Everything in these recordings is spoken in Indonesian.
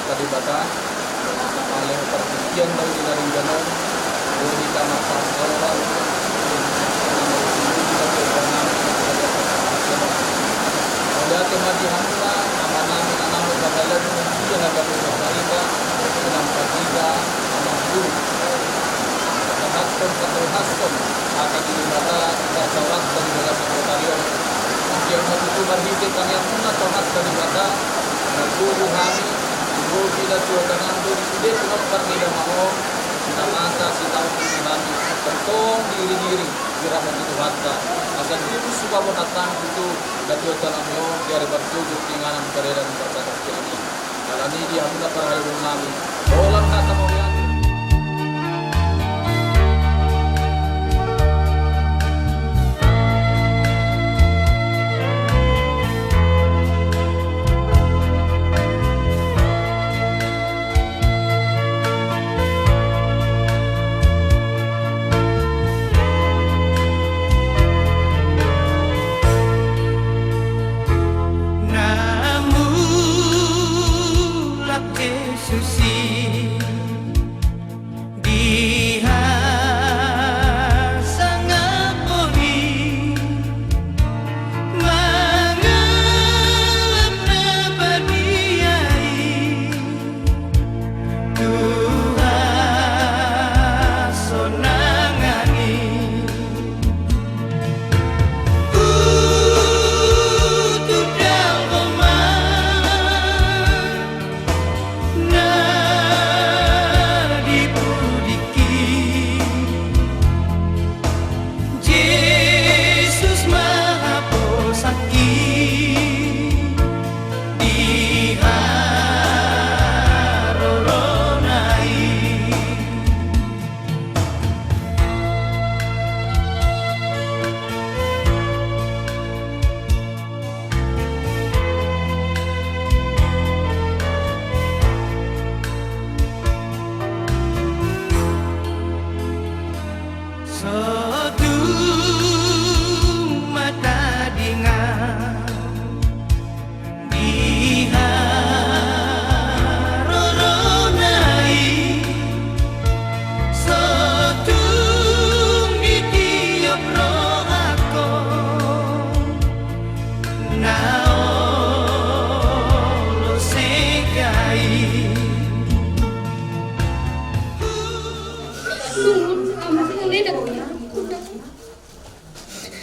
tadi bata oleh perhatian dari jalan di kamar orang ada kemati hamsa nama-nama anak bakalan dia agak berbarika dalam ketiga anak guru Haston akan dibata bersawat dari dalam sekretariat yang itu berhenti kami pun atau mas dari bata guru kami guru kita juga ngandu di sini tidak mau kita masa si tahu kami bertong diri kira begitu bata agar itu suka mau datang itu dan juga dalam yo dari bertujuh tinggalan peredaran berbatas ini kalau ini dia mudah perhal kami bolan kata mau yang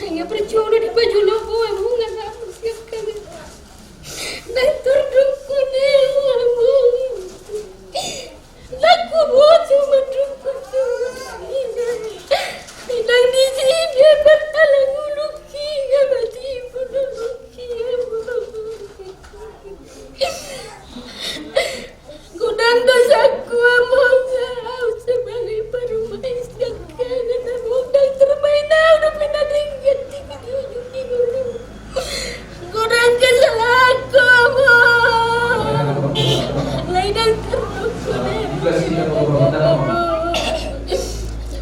hanya percuma di baju lobo emang nggak tahu siapa dan terdungku nih laku buat cuma dungku hilang di sini bertalang uluki nggak mati uluki gudang dosaku among sebagai perumah istirahat dan gudang termainah udah pindah tinggal gudang kesalahanku among lain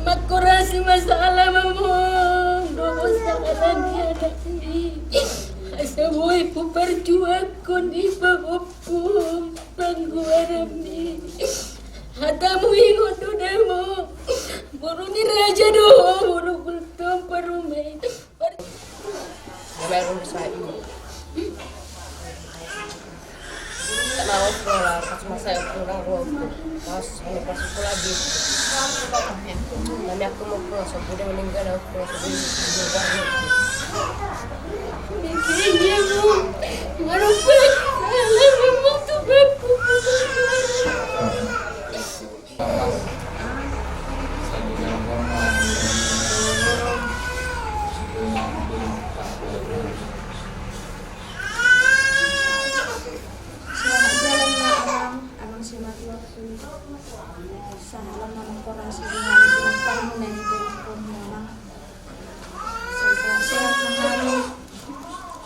makurasi masalah among doa salah tiada semua ibu perjuangkan ibu opum pangguarami hatamu ingat demo buruni raja doh buru kultum perumai baru saya mau sekolah pas masa pulang pas sekolah lagi nanti aku mau pulang sudah meninggal aku pulang sudah mikirnya bu baru pulang salah memang tuh aku Salam nama korasi dengan permanen memang sehat hari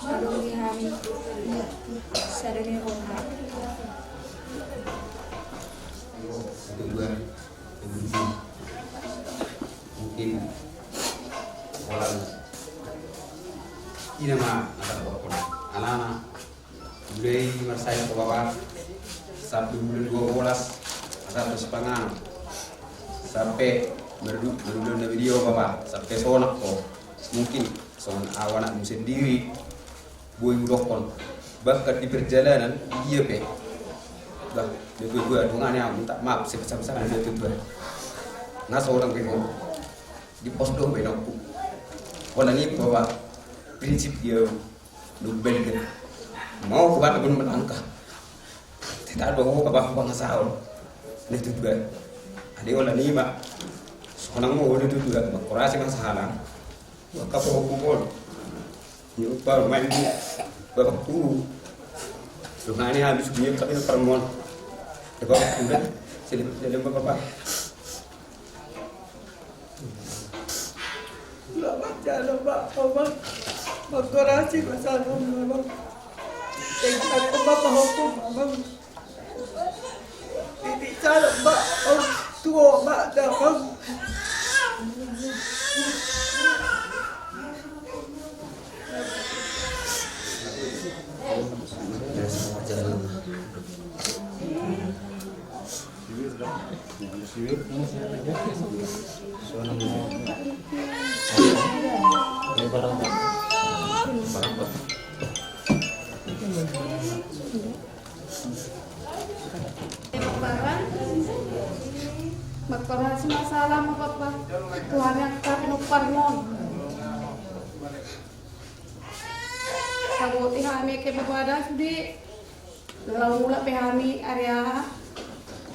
saruni hari saruni rumah mungkin orang ini mah ada anak-anak mulai marsai ke bawah satu 2012 atau sepangang sampai berdua video Bapak sampai sonak kok mungkin soal awanak sendiri boy udokon bahkan di perjalanan dia bah gue adungannya minta maaf sebesar-besar ada itu nah seorang gitu di pos dong benokku wala ni bahwa prinsip dia nubel kan mau kepada pun menangkah tidak ada bahwa pengasal itu juga ada wala ni mak seorang mau itu juga korasi masalah maka pokok ni upah main di bapakku rumah ini habis punya tapi permon bapak udah selip bapak Selamat jalan Pak Abang Magkorasi masalah Abang tingkat ke Bapak hukum Abang ini cara Pak tua Pak Abang Magkorasi masalah mo papa. Tuhan yang kapinuparmon. Kabuti kami ke babada sudi. Lalu pe kami area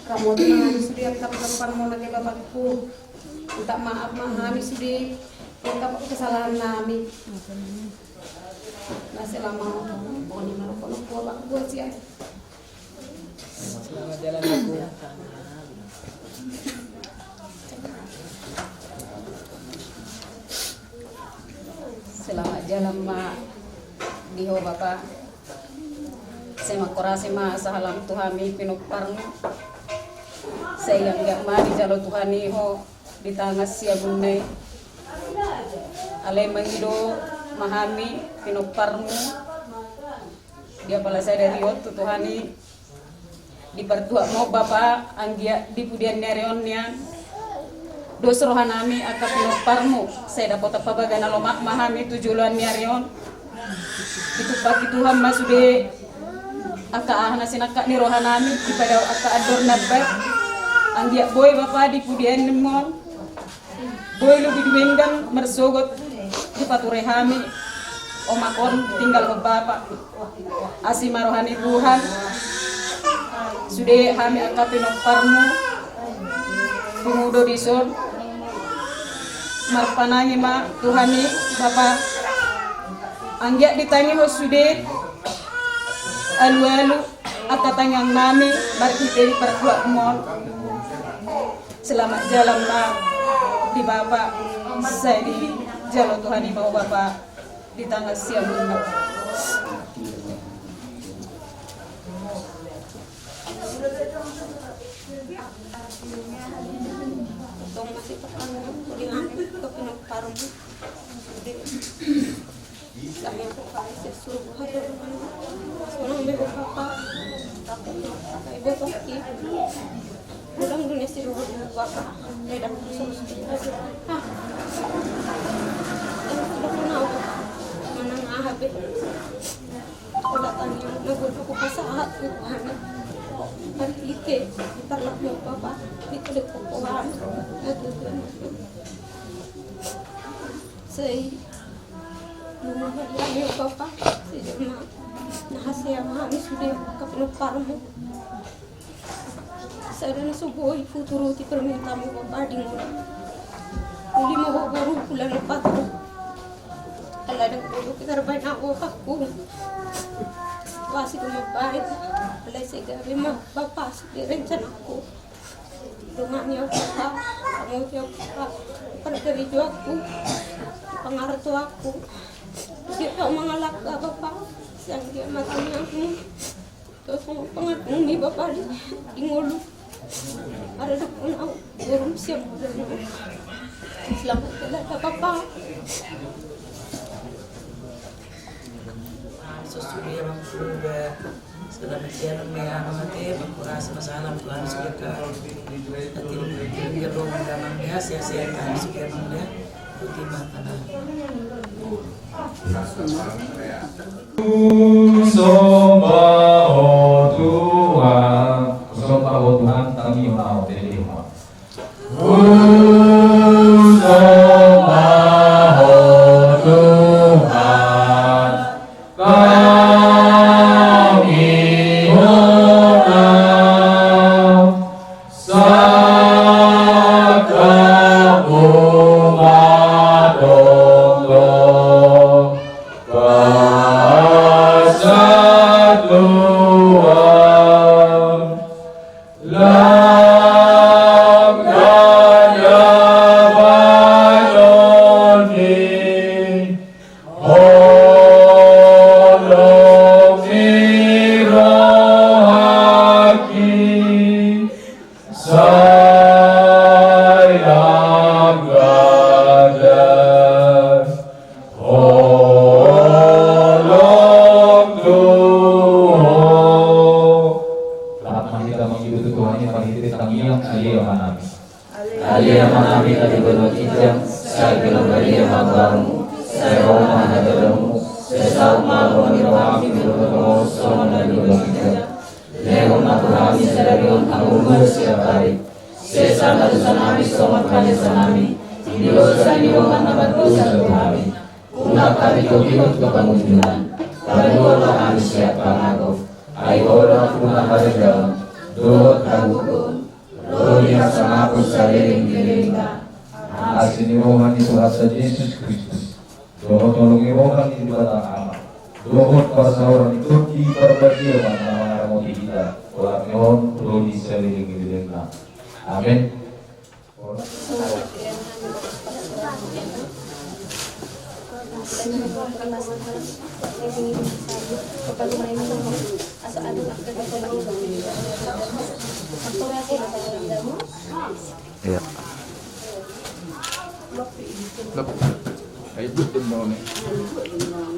kamu dengan sudi yang kapinuparmon ke bapakku. Minta maaf kami sudi yang kesalahan kami. Nasi lama boni malu pola buat sih. Selamat jalan aku. Selamat jalan mak diho Bapak. Saya Magkorasi ma sahalam tuhami pinuparno. Saya yang gak ma di jalo tuhani ho di tangas siya bunay. Alay mangido mahami pinuparno. Dia pala saya dari yot tuhani di pertua mo Bapak anggia di pudian nerionnya. Dos rohanami aka pinuparmo saya dapat apa bagana lomak mahami tujuan niarion itu pagi Tuhan masude aka ahna sinaka ni rohanami pada aka ador nabat anggia boy Bapak di pudian nemon boy lebih duwengan mersogot di paturehami omakon tinggal ke Bapak asima rohani Tuhan sude hami aka pinuparmo tumudo dison marpanangi ma Tuhani Bapak anggia ditangi hosude alu-alu akatangang nami barkite pertua mon selamat jalan ma di Bapak saya di jalan Tuhani bawa Bapak di tanggal siang ini. Tong masih pertanyaan kuliah ke pinuparmo. Kami aku kasih suruh ada seorang ibu Bapak tapi ibu toki udah dunia sih dulu Bapak medan khusus yang sudah kenal mana ngahabe udah tanya nunggu aku pasahat Tuhan hari itu kita nak Bapak itu dek pokokan itu saya menghadiri Bapak sejumlah nahasiah kami sudah kepenuparmu saya dan subuh ibu turuti permintaanmu Bapak di mulut uli mau baru bulan lepas Allah dan kudu kita banyak Bapakku masih kemarin oleh segala memang Bapak sudah rencanaku dengannya Bapak kamu jauh Bapak pergeri aku pengartu aku dia tak mengalak Bapak yang dia matanya aku terus pengatumi Bapak di ngulu ada pun aku belum siap selamat jalan Bapak sesuai yang sudah sedemikian meya mati berkurasi masalah Tuhan sekitar nanti dia dong dalam dia sia-sia kan sekian dia putih mata Sembah Tuhan, sembah Tuhan kami mau terima. Sembah Tuhan kami mohon sakamu madong kuasa Tuhan lam gaya bayoni holong irohaki sayang gadar holong Tuhan lahat kita mengikuti Tuhan ini pangiti tangiang aliya manami aliya manami tadi berwajibnya saya bilang dari yang magamu saya Roma nagaramu saya sama pangirawapi berwajibnya sama dari berwajibnya Leon nakurami sedarion angulur siap hari saya sana sanami somat kali sanami Dio sanio manabat dosa kami Una kami kebinut kepengunjungan Padua kami siap pangago Ayolah kuna harga Dohot kagukum Rohnya sanapun saliring diringka Asini rohani Tuhan Yesus Kristus Dohot tolongi rohani ibadah amat Dohot pasauran itu di berbagai mana moti kita Olah nyon rohani saliring diringka Amin Iya. Ay dum no ne.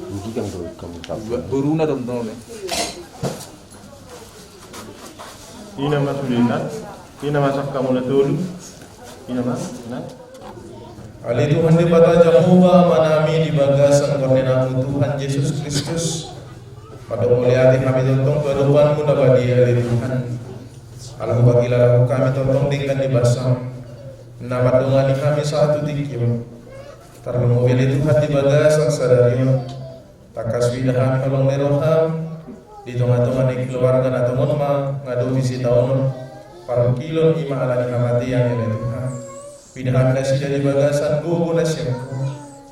Hindi kang doon kang tapos. Buru na dum no ne. Ina masulinan, ina masak kamu na dulu, ina mas, na. Ali Tuhan di bata Jehovah manami di bagasan kornenamu Tuhan Yesus Kristus. Pada muliati kami tentang kehidupanmu nabadi Ali Tuhan. Alam bagilah kami tentang dengan di basam. Nama dongani kami satu tikim. Tarung mobil Tuhan di bagasan sadarion. Takaswi dah kami olong neroham. Di tengah-tengah di keluarga atau monma ngadu visi tahun para kilon ima alani kematian ya Tuhan. Pindah kasih dari bagasan gugu nasyamku.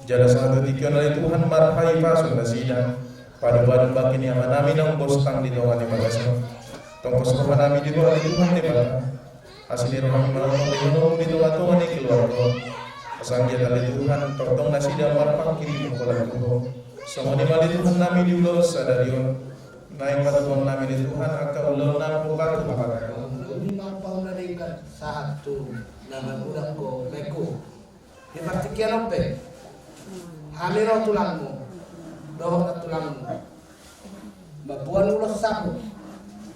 Jala satu tikion dari Tuhan marhai pasun nasidan. Pada badan bakin yang manami nang bostang di tengah di bagasan. Tongkos manami di tengah di Tuhan di bagasan. Asli rohani malam di tengah tengah di keluarga. Asal dia dari Tuhan tong nasidan marpang kiri pola Tuhan. Semua di mali Tuhan nami di ulos sadarion. Naik pada Tuhan nami di Tuhan akan ulang nampu batu apa? Lima tahun dari satu nama budak ko meko. Di partikian apa? Hamiro tulangmu, dohok tulangmu. Babuan ulos sapu,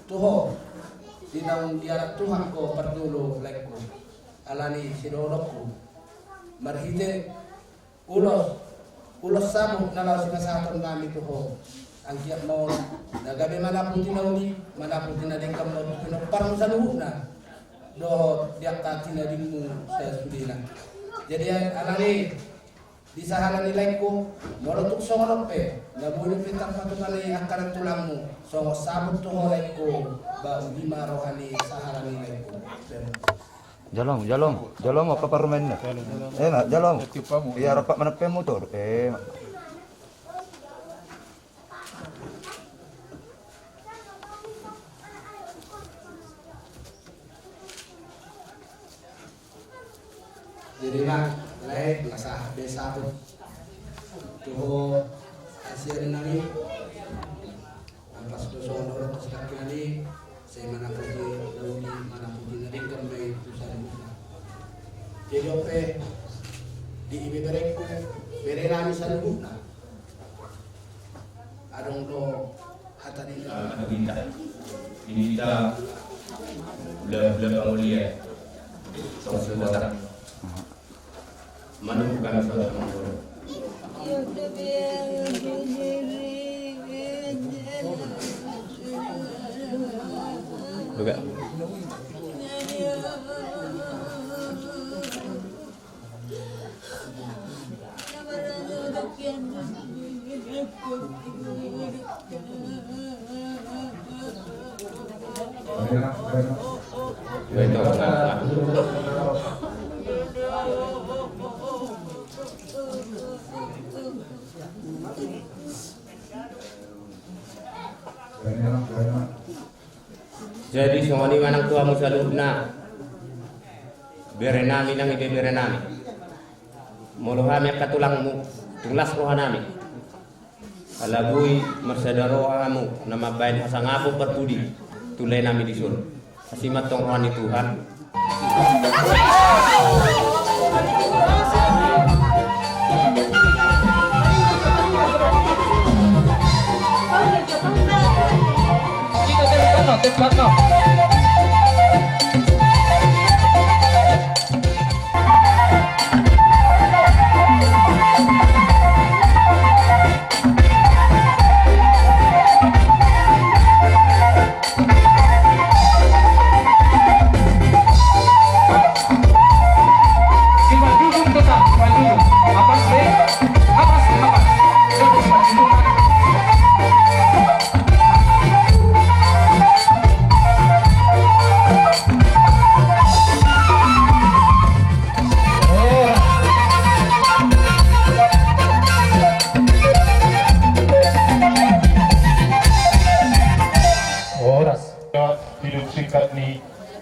tuho. Di dalam diarak Tuhan ko perdulu lekku. Alani sidorokku. Marhite ulos sapu nalar sinasatan kami tuho. Ang kiyak mo nagabi manapun tinauli manapun tinadengkam mo parang sa luhuk na do diak katina dimu sa sudina jadi alani di sahalan nilai ko morotuk songolok pe nabuli pintar patungali akaran tulangmu songo sabut tuholek ko ba lima rohani sahalan nilai ko Jalong apa parmennya? Nak jalong. Iya rapat menepe motor. Jadi nak lain masa desa tu tuh hasil nari pas tu soal orang terus lagi saya mana pergi dauni mana pergi nari kembali tu saya jadi ope di ibu bereku berelani sana adong do belakang mulia. Saudara, menemukan saudara mengguru. Juga. Jadi semua ni manang tua musalubna berenami nang ide berenami muluhami katulangmu tulas rohanami alabui marsada rohamu nama bain hasangapu perpudi tulai nami disul asimat tong rohani Tuhan. Tempatno.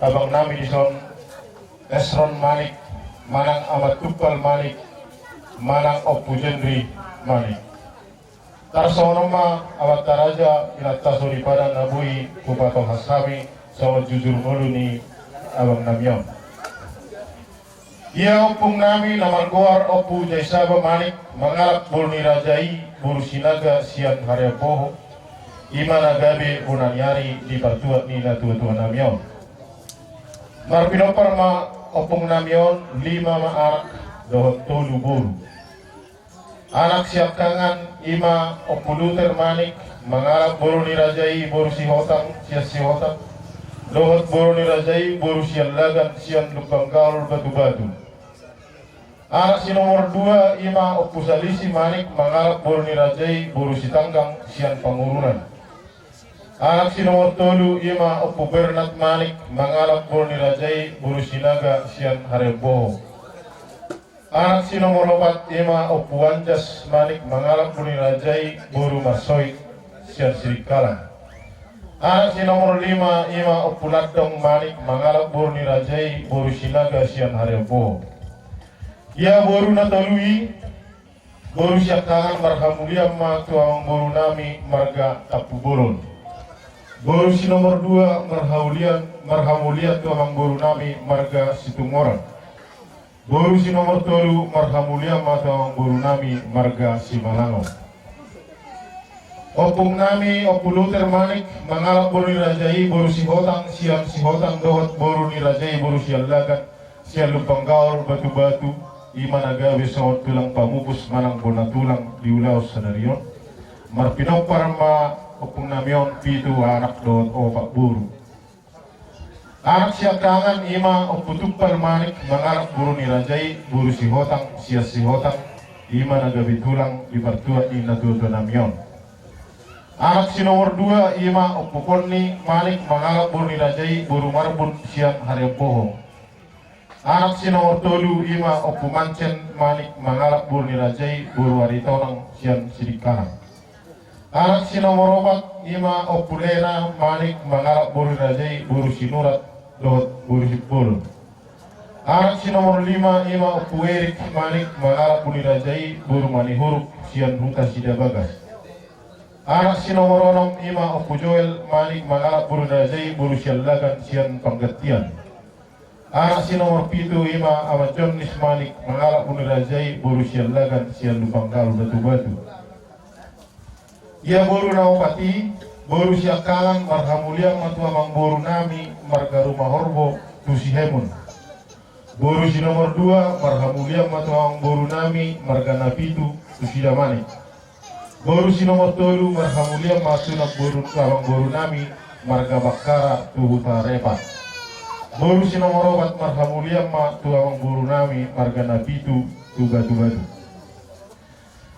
Abang nami dison Esron Manik manang Amat Tupal Manik manang Opu Jendri Manik tarsonoma awat taraja ilatta suri pada nabui kupato hasami sama jujur muluni abang namion ia opung nami namar goar Opu Jaisaba Manik mengalap burni rajai buru sinaga sian haryapoho imana gabe bunanyari di batuat nila tua-tua namion Marpinopar ma opung namion 5 anak dohot tolu buru. Anak siap kangan 5 opuluter manik mengarap buru ni rajai buru si hotang dohot buru ni rajai buru sian lagan sian lubang gaul batu-batu. Anak si nomor 2 5 opusalisi manik mengarap buru ni rajai buru si tanggang sian pangurunan. Anak si nomor 3 ima Opu Bernat Manik mengalap burni rajai buru sinaga sian hareboho. Anak si nomor 4 ima Opu Wanjas Manik mengalap burni rajai buru masoy sian sirikalan. Anak si nomor 5 ima Opu Ladong Manik mengalap burni rajai buru sinaga sian hareboho. Ia buru natalui buru siap tangan marhamuliam ma tuang buru nami marga Tapu Bolon. Boru si nomor 2 marhamuliat tuamang boru nami marga Situngoran. Boru si nomor 3 marhamuliat tuamang boru nami marga Simalango. Opung nami opuluter manik mengalap boru ni rajai boru si hotang sian si hotang dohot boru ni rajai boru sian lagat sian lupang gaul batu-batu iman agawe sawat tulang pamupus manang bona tulang diulaos sanarion. Marpinopar ma opung namion 7 anak dohot opak buru. Anak siap tangan 5 Opu Tupal Manik mengarap buru ni rajai buru si hotang sia si hotang iman agawe tulang di partuat ina tutu namion. Anak si nomor 2 5 Opu Konni Manik mengarap buru ni rajai buru marbun siang haryapoho. Anak si nomor 3 5 Opu Mancen Manik mengarap buru ni rajai buru waritonang siang sirikalang. Anak si nomor 4 5 Opu Lena Manik mengalap buru rajai buru sinurat dohot buru sipul. Anak si nomor 5 Opu Erik Manik mengalap buru rajai buru manihuruk sian huta sida bagas. Anak si nomor 6 Opu Joel Manik mengalap buru rajai buru sialagan sian panggetian. Anak si nomor 7 Amat Jonis Manik mengalap buru rajai buru sialagan sian lupang gaul batu-batu. Ia boru naopati Boru siakalan marhamuliang matua mang boru nami marga rumah horbo tusi hemun. Boru si nomor 2 marhamuliang matua mang boru nami marga napitu tusi damani. Boru si nomor 3 marhamuliang matua mang boru nami marga bakara tuhuta repat. Boru si nomor 4 marhamuliang matua mang boru nami marga napitu tuga-tugadu.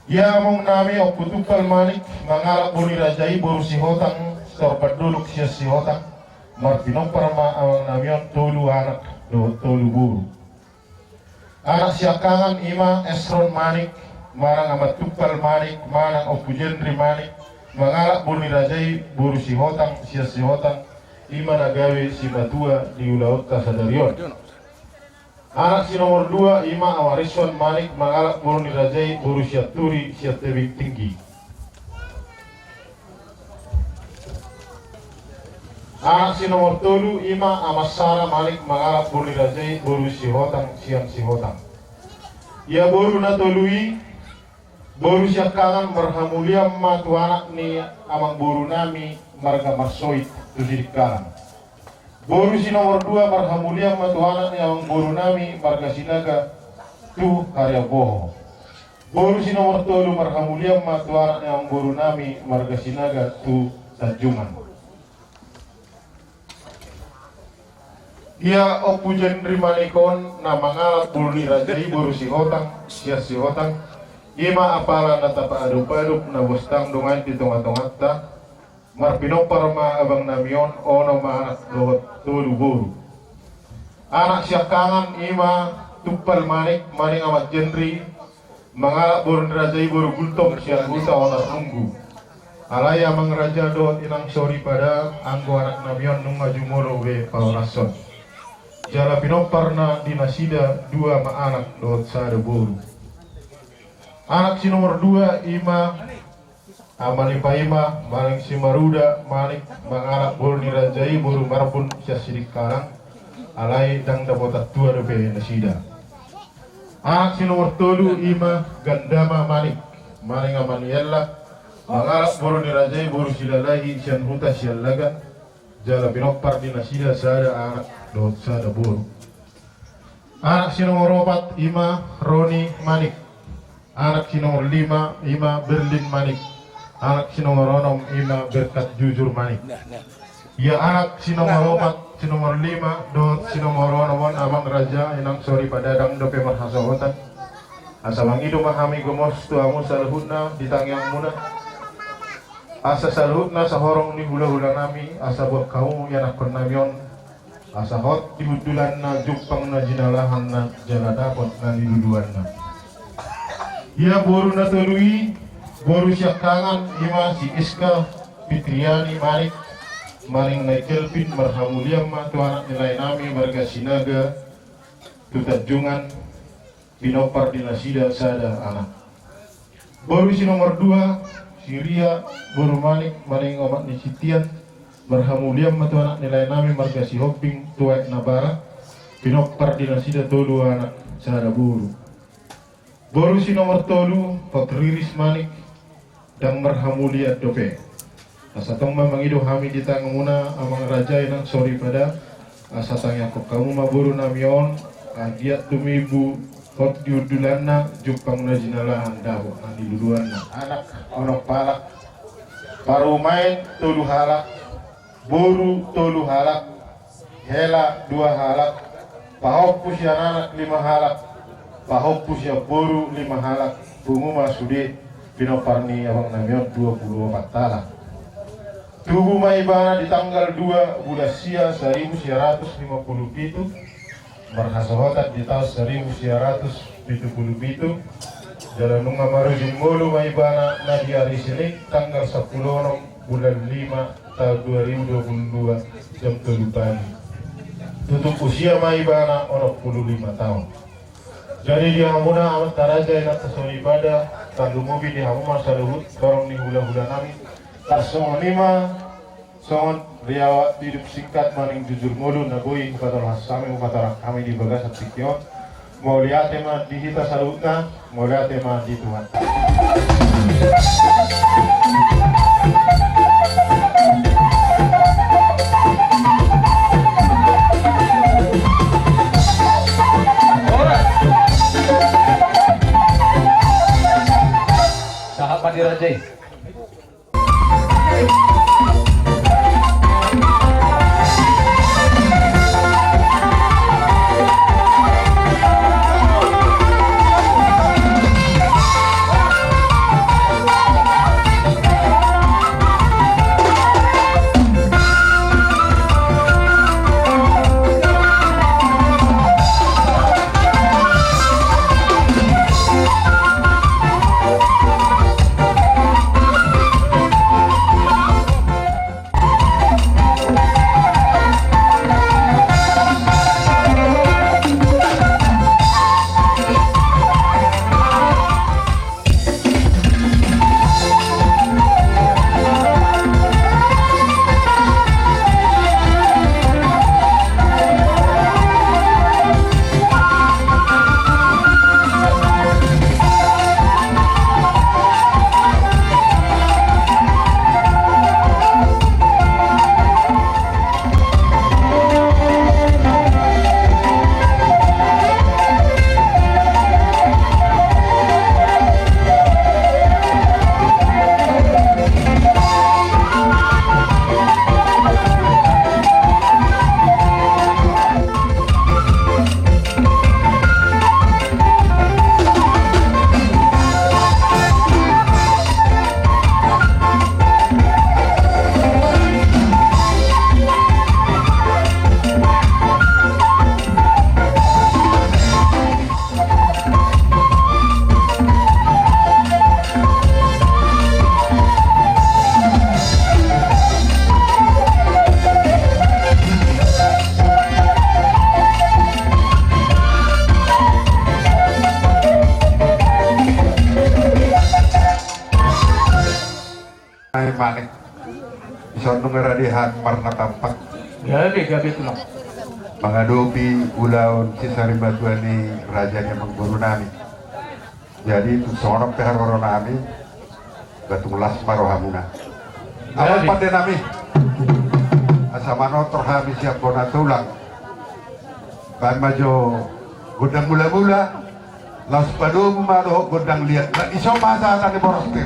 Ya mong nami o putupal manik mangalak boni rajai boru si hotang sorbat duluk siya si hotang martinong parma awang namion tolu anak do tolu buru. Anak siakangan ima esron manik marang amat tupal manik marang o pujendri manik mangalak boni rajai boru si hotang siya si hotang ima nagawe si batua di ulaut tasadarion. Anak si nomor 2 ima awariswan manik mangalak boru nirajai boru siat turi siat tebing tinggi. Anak si nomor 3 ima amasara malik mangalak boru nirajai boru si hotang siang si hotang. Ya boru na tolui boru siat kangan berhamuliam matu anak ni amang boru nami marga marsoit tusidik kangan. Boru si nomor 2 marhamuliang matuanan yang boru nami marga sinaga tu karya boho. Boru si nomor 3 marhamuliang matuanan yang boru nami marga sinaga tu Tanjungan. Ia opujen rimanikon na mangalat bulni rajai boru si hotang sia si hotang ima apala na tapa adup-adup na bostang dungan di tongat-tongatta marpinong parma abang namion ono maanak lowat tolu boru. Anak siakangan ima tupal manik maning amat jendri mangalak boru nirajai boru gultong siang guta onar nunggu. Alaya mang raja doat inang sori pada anggo anak namion nunga jumolo we pawrason. Jala pinong parna dinasida 2 maanak doat sada boru. Anak si nomor 2 ima Amalipaima maling si maruda manik mangalak boru nirajai boru marpun sia sidik kalang alai dang dapotat tua dope nasida. Anak si nomor 3 ima gandama manik maling amaniella mangalak boru nirajai boru silalahi sian huta sian laga jala binopar di nasida sada anak dot sada boru. Anak si nomor 4 ima Roni manik. Anak si nomor 5 ima Berlin manik. Anak si nomor 6 ima berkat jujur manik. Ya anak si nomor 4 si nomor 5 dot si nomor 6 abang raja inang sori padadang dope marhasohotan. Asabang idu mahami gomos tuamu salhutna ditangyang muna. Asa salhutna sahorong ni hula-hula nami asa buat kaum yanak pernamion. Asa hot dibudulan na jupang na jinalahan na jala dapot na diduduan na. Ya boru na tului boru siakangan ima si Iska Fitriani manik maring na Kelvin marhamuliang matu anak nilai nami marga sinaga tutajungan pinopar dinasida sada anak. Boru si nomor 2 si Ria boru manik maring omat ni Sitian marhamuliang matu anak nilai nami marga si Hoping tuai nabara pinopar dinasida tolu anak sada boru. Boru si nomor 3 Patriris manik dan marhamulia dope. Asatong mamangido hami di tangmuna amang raja inang sori pada asatang yakok kamu maburu namion agiat tumibu hot diudulanna jupang na jinalahan daho andi duluan anak onok palak paru main tolu halak boru tolu halak hela 2 halak pahopus ya anak 5 halak pahopus ya boru 5 halak bungu masude pinoparni abang namion 24 talak. Tubuh maibana di tanggal 2 bulan Sia 1957 marhasohotat di tahun 1977 jalan nunga marujung mulu maibana na di hari Senin tanggal 10 bulan 5 tahun 2022 jam 7 pagi. Tutup usia maibana 45 tahun. Jadi dia muna amat taraja yang tersori pada tandu mobil di hamu masa luhut dorong di hula-hula nami tarsong 5 songon riawa hidup singkat maning jujur mulu nabui upatar hasami upatar kami di bagas atsikyon mau lihat tema di hita salutna mau lihat tema di Tuhan. manik. Bisa nunggu dihan warna tampak. Gabi itu lang. Mengadopi ulaun si Saribatuani rajanya mengguru nami. Jadi itu seorang peharo nami batung las marohamuna. Awal pada nami asamano terhabis siap bona tulang. Ban majo gudang mula-mula las padu maroh gudang lihat. Iso masa tadi borostir.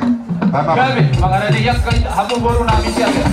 Gabi, makanya dia habang baru nami siapa?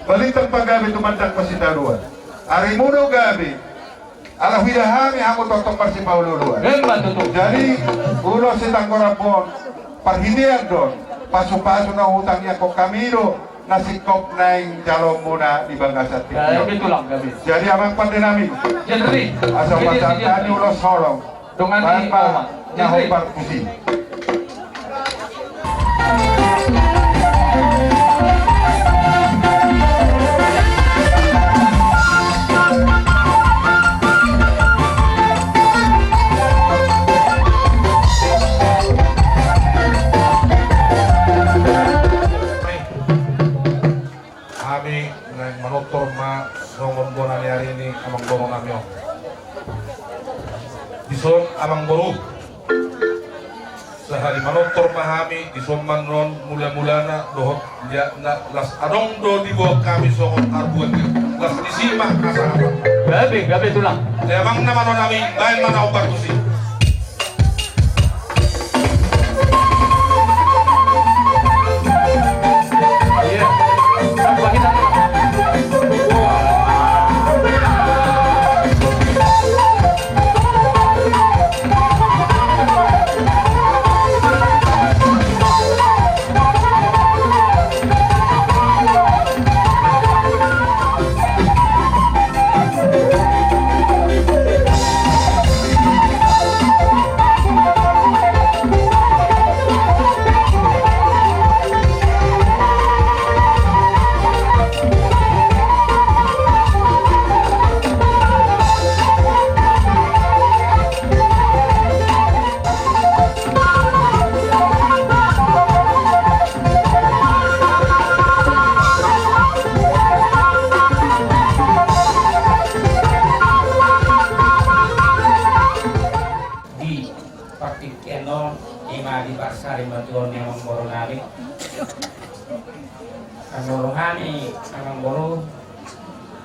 Balitang pagabi tumandang pasitaruan. Ari muno gabi. Ala widahami amo totok parsipaululuan. Jadi ulo sitang korapon parhindian don. Pasu-pasu na hutangnya kok kamino nasikop naing jalom muna di bangga sati. Jadi amang pandenami. Asal pasangkani ulo solong. Tanpa nyaho parkusi. Manutor ma nomor bonan hari ini amang borong namyo. Dison amang boru. Sehari manutor mahami dison manon mula-mulana dohot dia na las adong do di bawah kami songon arbuan las disimak asa. Gabi tulang. Emang nama non nami lain mana obat tusi. Iya. Bagi satu. Rohani Kamang Boro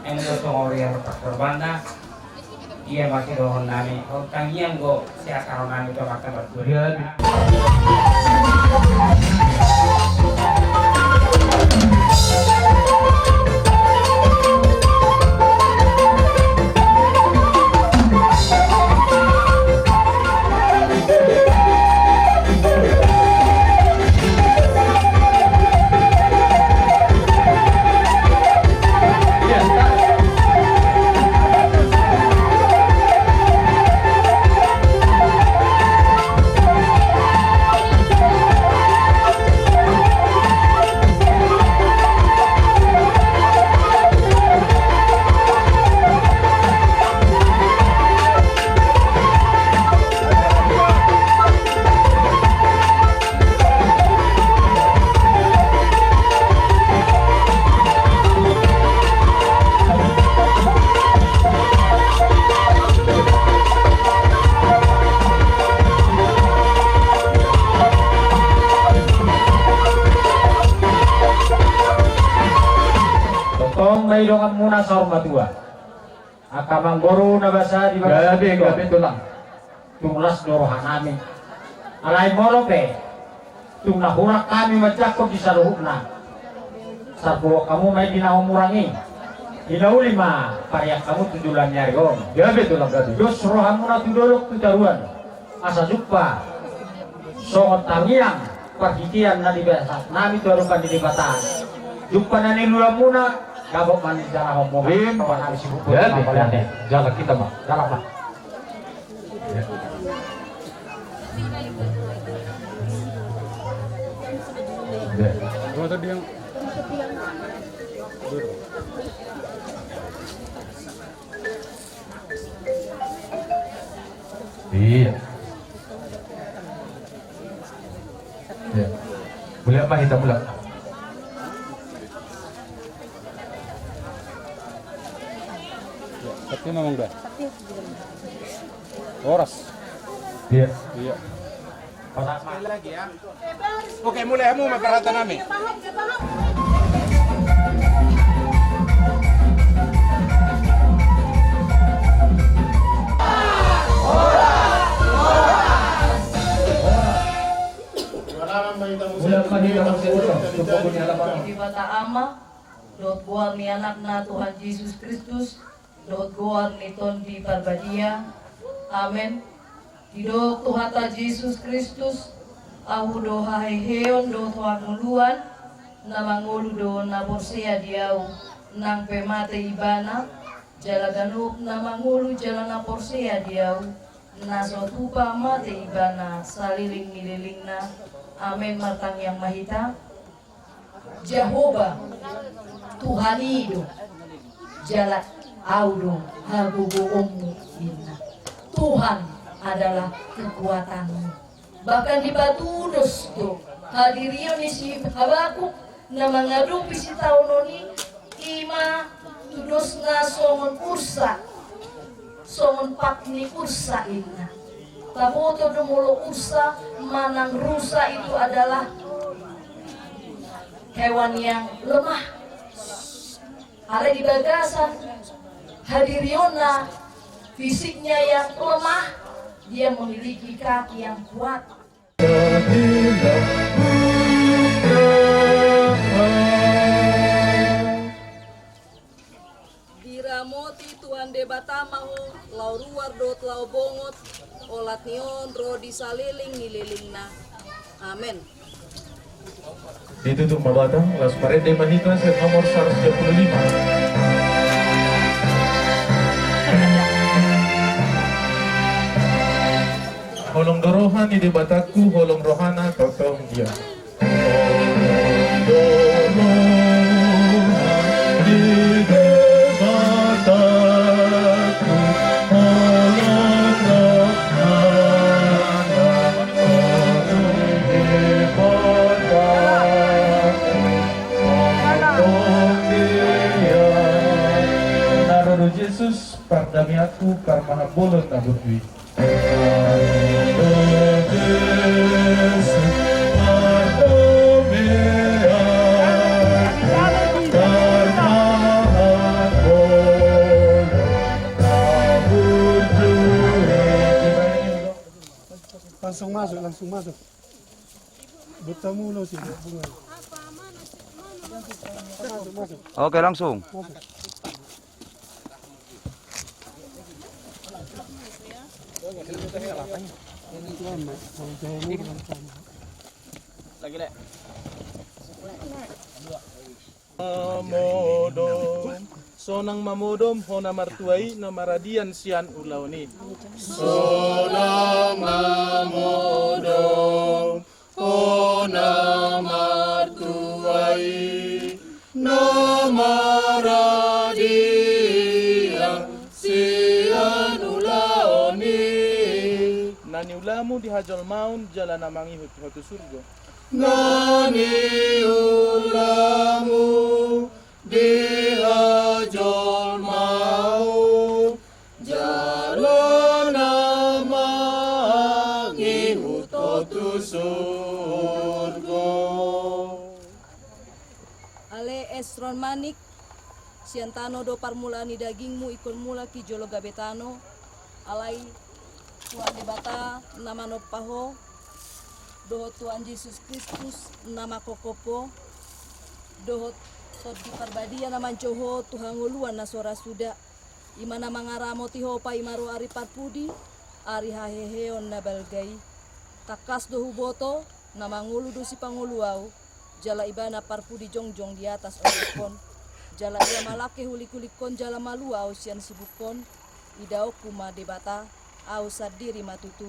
Endo Tongori Pastor Banda Ia masih dohon nami Tangian go siasa nami itu akan berdua. May dongan muna sa rumah tua. Akamang Boro na basa di ba? Gabi tulang. Tunglas dorohan namin. Alay morope. Tung nahurak kami majakot di saluhukna. Sarpo kamu may dinahumurangi. Inauli ma pariyak kamu tujulan nyari om. Gabi tulang gabi. Dos rohan muna tudolok tutaruan. Asa jumpa. Songot tangiang perhitian na di basa. Nami tuarukan di dibatan. Jumpa na nilula muna. Kabok man jalan ngomongin, kawan habis sibuk ya, jalan kita mah, jalan mah. Cuma tadi yang iya. Ya. Boleh apa kita mulai? Tapi memang udah. Horas. Iya. Iya. Sekali lagi ya. Oke, mulai kamu makarata nami. Di bata ama, dot buar ni anak na Tuhan Yesus Kristus. Dot goar niton di parbadia, amen. Didok Tuhata Yesus Kristus, ahu do haheheon do tuan muluan, namangulu do naborsea diau, nang pemate ibana, jalaganup namangulu jalana porsea diau, nasotupa mate ibana, saliling mililingna, amen martang yang mahita. Jehovah, Tuhan itu, jalan audo hagubumu inna. Tuhan adalah kekuatanmu. Bahkan di Batudos tuh hadirion si Habakuk na mangadupi si taunoni ima tudos na songon ursa songon pakni ursa inna. Tamoto dumulo ursa manang rusa itu adalah hewan yang lemah. Ada di bagasan hadiriona fisiknya yang lemah, dia memiliki kaki yang kuat. Diramoti Tuhan debata mahu lau ruar dot lau bongot olat nion rodi saliling nililingna. Amin. Ditutup mabatang Las Parede Manita set nomor 125. Holong dorohan di bataku, holong rohana totong dia. Holong dorohan di bataku, holong rohana totong dia. Narodo Yesus, pardami aku, parmahabolon na butwi. Yesus, pardami aku. Langsung masuk. Bertemu lo sih bunga. Masuk. Oke, langsung. Lagi deh. Mamodom, sonang mamodom hona martuai na maradian sian ulauni. Sonang mamodom hona martuai na maradian sian ulauni. Nani ulamu di hajal maun jalan namangi hotu surga. Nani ulamu di hajal mau jalan namangi hotu surga. Ale Esron Manik Siantano do parmulani dagingmu ikon mula ki jolo gabetano alai Tuhan debata nama nopaho dohot Tuhan Yesus Kristus nama kokopo dohot sod di parbadia nama joho Tuhan nguluan nasora suda imana mangaramo tiho pa imaru ari parpudi ari haheheon na balgai takas dohu boto nama ngulu dosi panguluau jala ibana parpudi jongjong di atas oripon jala ia malake hulik-hulikon jala maluau sian sibukon idao kuma debata au sadiri matutu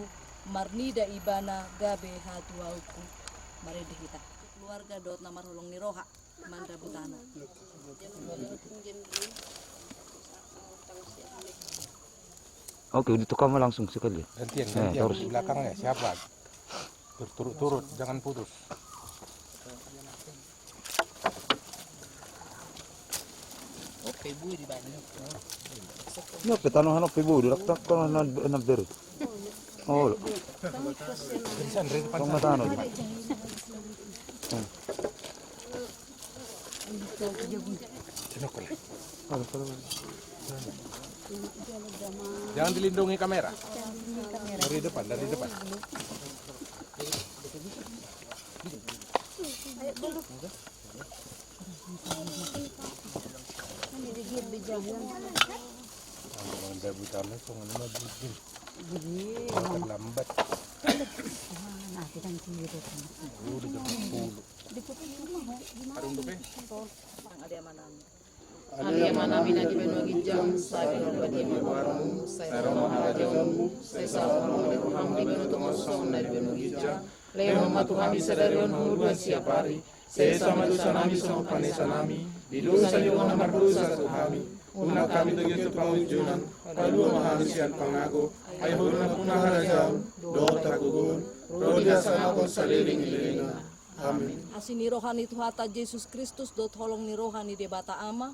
marnida ibana gabe hatuauku marede kita keluarga dot namar holong niroha manda butana. Oke, ditukar langsung sekali. Gantian di belakangnya siapa? Berturut-turut, jangan putus. Oke bu di bani. No, petano hanap ibu, direktak ko na ber. Oh. Kung matano. Jangan dilindungi kamera. Dari depan. Lambat. Alia manami na dibeno gijang sabi no badi mabaram sai roma harajon sai salam alaikum hamdi beno tomoson na dibeno gijang leo matuhami sadarion mudua siapari sai sama dosa nami sama panesa nami di dosa jangan mardosa tuhami una kami begitu pengunjunan kedua mahanusian pangago ay hurna punah harajam dota gugun rodia sanakon saliling-lilingan amin. Asini rohani Tuhata Yesus Kristus dot holong ni rohani debata ama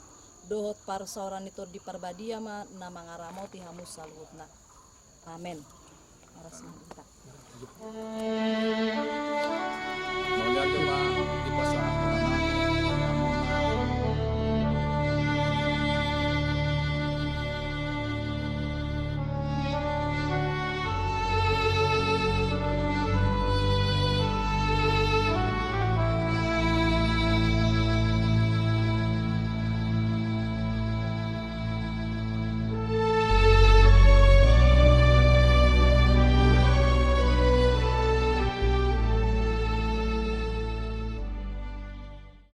dohot par sauran itu di parbadia ma nama ngaramoti hamus salutna. Amin. Arasna kita. Maunya cuma di pasar